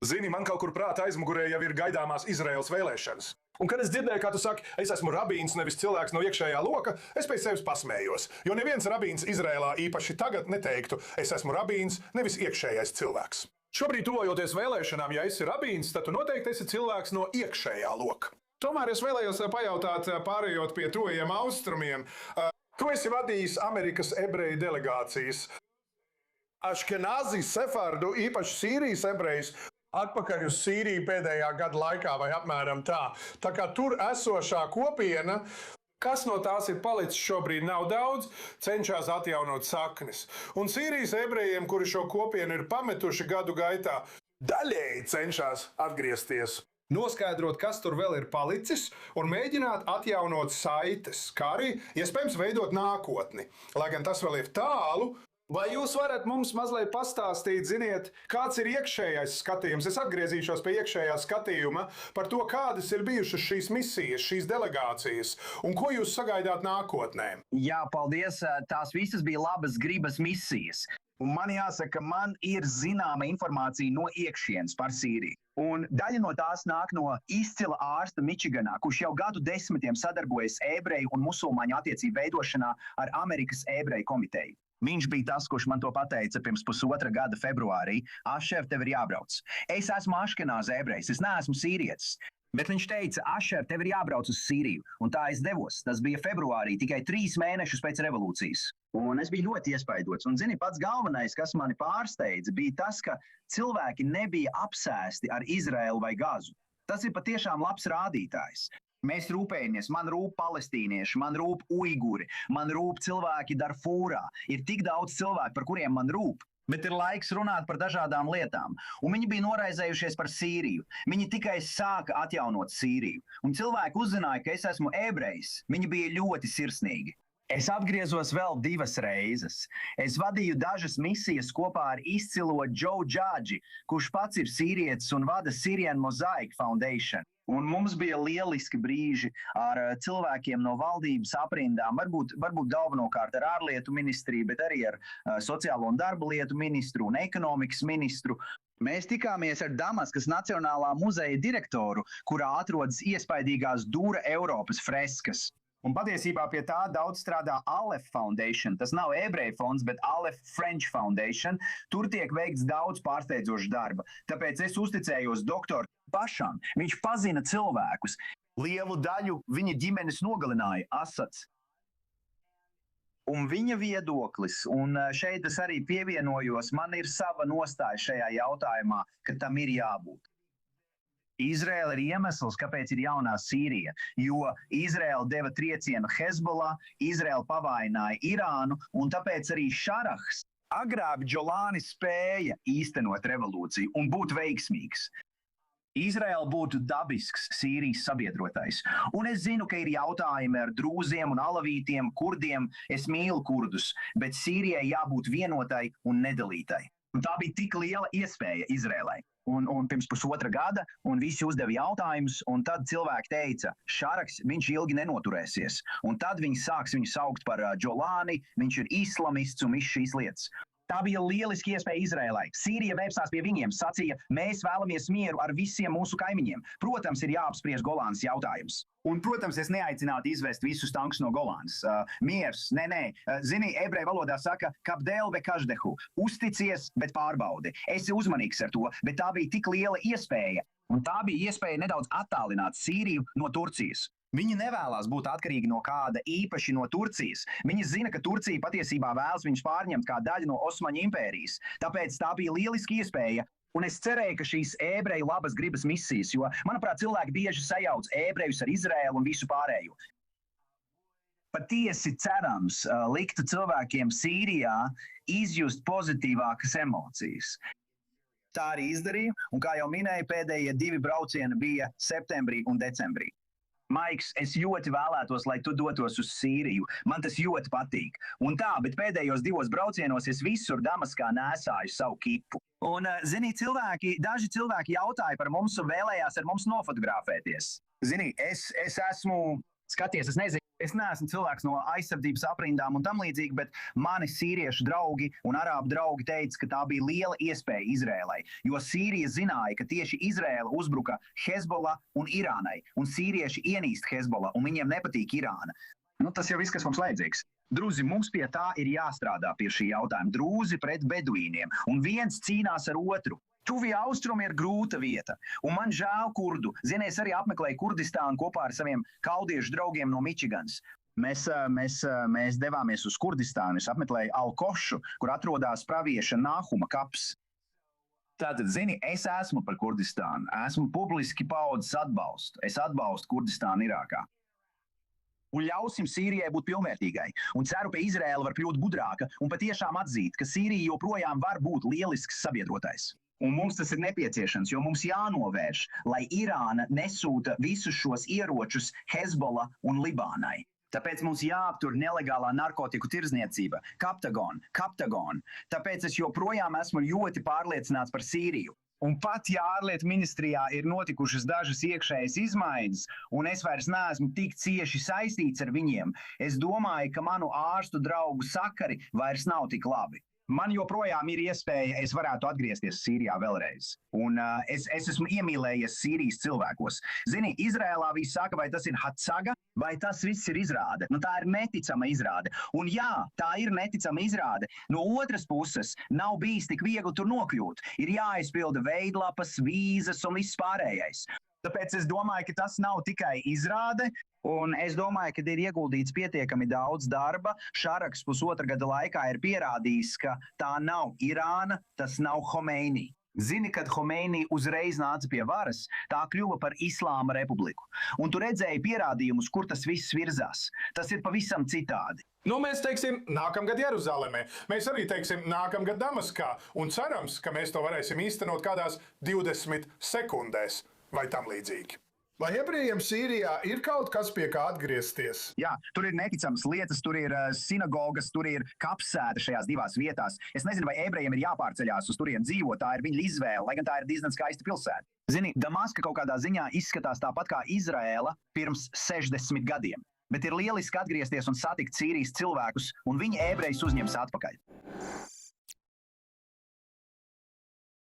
Zini, man kaut kur prātā aizmugurē jau ir gaidāmās Izraēlas vēlēšanas. Un, kad es dzirdēju, kā tu saki, es esmu rabīns, nevis cilvēks no iekšējā loka, es pēc sevis pasmējos. Jo neviens rabīns Izraēlā īpaši tagad neteiktu, es esmu rabīns, nevis iekšējais cilvēks. Šobrīd, tuvojoties vēlēšanām, ja esi rabīns, tad tu noteikti esi cilvēks no iekšējā loka. Tomēr es vēlējos pajautāt, pārējot pie tuvajiem austrumiem. Tu esi vadījis Amerikas ebreju delegācijas. Aškenāzi, Sefardu, īpaši Sīrijas ebrejus, atpakaļ uz Sīriju pēdējā gada laikā vai apmēram tā. Tā kā tur esošā kopiena, kas no tās ir palicis šobrīd nav daudz, cenšas atjaunot saknes. Un Sīrijas ebrejiem, kuri šo kopienu ir pametuši gadu gaitā, daļēji cenšas atgriezties. Noskaidrot, kas tur vēl ir palicis, un mēģināt atjaunot saites, kā arī, iespējams, veidot nākotni. Lai gan tas vēl ir tālu. Vai jūs varat mums mazliet pastāstīt, ziniet, kāds ir iekšējais skatījums? Es atgriezīšos pie iekšējā skatījuma par to, kādas ir bijušas šīs misijas, šīs delegācijas, un ko jūs sagaidāt nākotnē? Jā, paldies. Tās visas bija labas gribas misijas. Un man jāsaka, man ir zināma informācija no iekšienes par Sīriju. Un daļa no tās nāk no izcila ārsta Mičiganā, kurš jau gadu desmitiem sadarbojas ebreju un musulmaņu attiecību veidošanā ar Amerikas ebreju komiteju. Viņš bija tas, kurš man to pateica pirms pusotra gada februārī. Ašer, tev ir jābrauc. Es esmu Aškenāza ebrejs, es neesmu sīrietis. Bet viņš teica, Ašer, tev ir jābrauc uz Sīriju. Un tā es devos. Tas bija februārī, tikai 3 mēnešus pēc revolūcijas. Un es biju ļoti iespaidots. Un, zini, pats galvenais, kas mani pārsteidza, bija tas, ka cilvēki nebija apsēsti ar Izraēlu vai Gazu. Tas ir patiešām labs rādītājs. Mēs rūpējamies, man rūp palestīnieši, man rūp uiguri, man rūp cilvēki Darfūrā. Ir tik daudz cilvēku, par kuriem man rūp, bet ir laiks runāt par dažādām lietām. Un viņi bija noraizējušies par Sīriju. Viņi tikai sāka atjaunot Sīriju. Un cilvēki uzzināja, ka es esmu ebrejs. Viņi bija ļoti sirsnīgi. Es atgriezos vēl 2 reizes. Es vadīju dažas misijas kopā ar izcilo Joe Judge, kurš pats ir sīrietis un vada Syrian Mosaic Foundation. Un mums bija lieliski brīži ar cilvēkiem no valdības aprindām, varbūt galvenokārt ar ārlietu ministriju, bet arī ar sociālo un darba lietu ministru un ekonomikas ministru. Mēs tikāmies ar Damaskas Nacionālā muzeja direktoru, kurā atrodas iespaidīgās Dūra Eiropas freskas. Un patiesībā pie tā daudz strādā Aleph Foundation. Tas nav ebreju fonds, bet Aleph French Foundation. Tur tiek veikts daudz pārsteidzošs darba. Tāpēc es uzticējos doktoru pašam. Viņš pazina cilvēkus. Lielu daļu viņa ģimenes nogalināja Asads. Un viņa viedoklis, un šeit es arī pievienojos, man ir sava nostāja šajā jautājumā, ka tam ir jābūt. Izraēla ir iemesls, kāpēc ir jaunā Sīrija, jo Izraēla deva triecienu Hezbollah, Izraēla pavaināja Irānu, un tāpēc arī Šarahs agrāk Džolāni spēja īstenot revolūciju un būt veiksmīgs. Izraēla būtu dabisks Sīrijas sabiedrotais. Un es zinu, ka ir jautājumi ar drūziem un alavītiem, kurdiem. Es mīlu kurdus, bet Sīrijai jābūt vienotai un nedalītai. Un tā bija tik liela iespēja Izraēlai. Un pirms pusotra gada, un visi uzdeva jautājumus, un tad cilvēki teica, Šaraks, viņš ilgi nenoturēsies. Un tad viņi sāks viņu saukt par Džolāni, viņš ir islamists un viss šīs lietas. Tā bija lieliski iespēja Izraēlai. Sīrija vērsās pie viņiem, sacīja, mēs vēlamies mieru ar visiem mūsu kaimiņiem. Protams, ir jāapspriež Golānas jautājums. Un, protams, es neaicinātu izvest visus tankus no Golānas. Miers, nē. Zini, ebreju valodā saka, kapdēl ve každehu. Uzticies, bet pārbaudi. Esi uzmanīgs ar to, bet tā bija tik liela iespēja. Un tā bija iespēja nedaudz attālināt Sīriju no Turcijas. Viņi nevēlas būt atkarīgi no kāda īpaši no Turcijas. Viņi zina, ka Turcija patiesībā vēlas viņus pārņemt kā daļu no Osmaņu impērijas. Tāpēc tā bija lieliski iespēja. Un es cerēju, ka šīs ebreju labas gribas misijas, jo, manuprāt, cilvēki bieži sajauc ebrejus ar Izraēlu un visu pārējo. Patiesi cerams liktu cilvēkiem Sīrijā izjust pozitīvākas emocijas. Tā arī izdarīja, un kā jau minēju, pēdējie 2 braucieni bija septembrī un decembrī. Maiks, es ļoti vēlētos, lai tu dotos uz Sīriju. Man tas ļoti patīk. Un tā, bet pēdējos 2 braucienos es visur Damaskā nēsāju savu kipu. Un, zini, daži cilvēki jautāja par mums un vēlējās ar mums nofotografēties. Zini, es esmu Skaties, es nezinu, es neesmu cilvēks no aizsardzības aprindām un tam līdzīgi, bet mani sīriešu draugi un arābu draugi teica, ka tā bija liela iespēja Izrēlai, jo Sīrija zināja, ka tieši Izrēla uzbruka Hezbollah un Irānai, un sīrieši ienīst Hezbollah, un viņiem nepatīk Irāna. Nu, tas jau viss, kas mums vajadzīgs. Druzi, mums pie tā ir jāstrādā pie šī jautājuma. Druzi pret beduīniem, un viens cīnās ar otru. Tuvie austrumi ir grūta vieta, un man žēl kurdu. Zini, es arī apmeklēju Kurdistānu kopā ar saviem kaldiešu draugiem no Mičiganas. Mēs devāmies uz Kurdistānu, es apmeklēju Alkošu, kur atrodas pravieša Nahuma kaps. Tātad, zini, es esmu par Kurdistānu, esmu publiski paudzes atbalstu. Es atbalstu Kurdistānu Irākā. Un ļausim Sīrijai būt pilnvērtīgai. Un ceru, ka Izrēla var kļūt gudrāka un patiešām atzīt, ka Sīrija joprojām var būt lielisks sabiedrotais. Un mums tas ir nepieciešams, jo mums jānovērš, lai Irāna nesūta visus šos ieročus Hezbollah un Libānai. Tāpēc mums jāaptur nelegālā narkotiku tirdzniecība, Kaptagon. Tāpēc es joprojām esmu ļoti pārliecināts par Sīriju. Un pat, ja ārlietu ministrijā ir notikušas dažas iekšējas izmaiņas, un es vairs neesmu tik cieši saistīts ar viņiem, es domāju, ka manu ārstu draugu sakari vairs nav tik labi. Man joprojām ir iespēja, es varētu atgriezties Sīrijā vēlreiz. Un es esmu iemīlējies Sīrijas cilvēkos. Zini, Izrēlā visi saka, vai tas ir Hatsaga, vai tas viss ir izrāde. Nu, tā ir neticama izrāde. Un jā, tā ir neticama izrāde. No otras puses, nav bijis tik viegli tur nokļūt. Ir jāizpilda veidlapas, vīzas un viss pārējais. Tāpēc es domāju, ka tas nav tikai izrāde, un es domāju, ka ir ieguldīts pietiekami daudz darba. Šaraks pusotra gada laikā ir pierādījis, ka tā nav Irāna, tas nav Homeini. Zini, kad Homeini uzreiz nāca pie varas, tā kļuva par Islāma republiku. Un tu redzēji pierādījumus, kur tas viss virzās. Tas ir pavisam citādi. Nu, mēs teiksim, nākamgad Jeruzalemē. Mēs arī teiksim, nākamgad Damaskā. Un cerams, ka mēs to varēsim īstenot kādās 20 sekundēs vai tam līdzīgi. Vai ebrejiem Sīrijā ir kaut kas, pie kā atgriezties? Jā, tur ir neticamas lietas, tur ir sinagogas, tur ir kapsēta šajās divās vietās. Es nezinu, vai ebrejiem ir jāpārceļās uz turien dzīvot, tā ir viņa izvēle, lai gan tā ir diezgan skaista pilsēta. Zini, Damaska kaut kādā ziņā izskatās tāpat kā Izraēla pirms 60 gadiem. Bet ir lieliski atgriezties un satikt Sīrijas cilvēkus, un viņi ebrejus uzņems atpakaļ.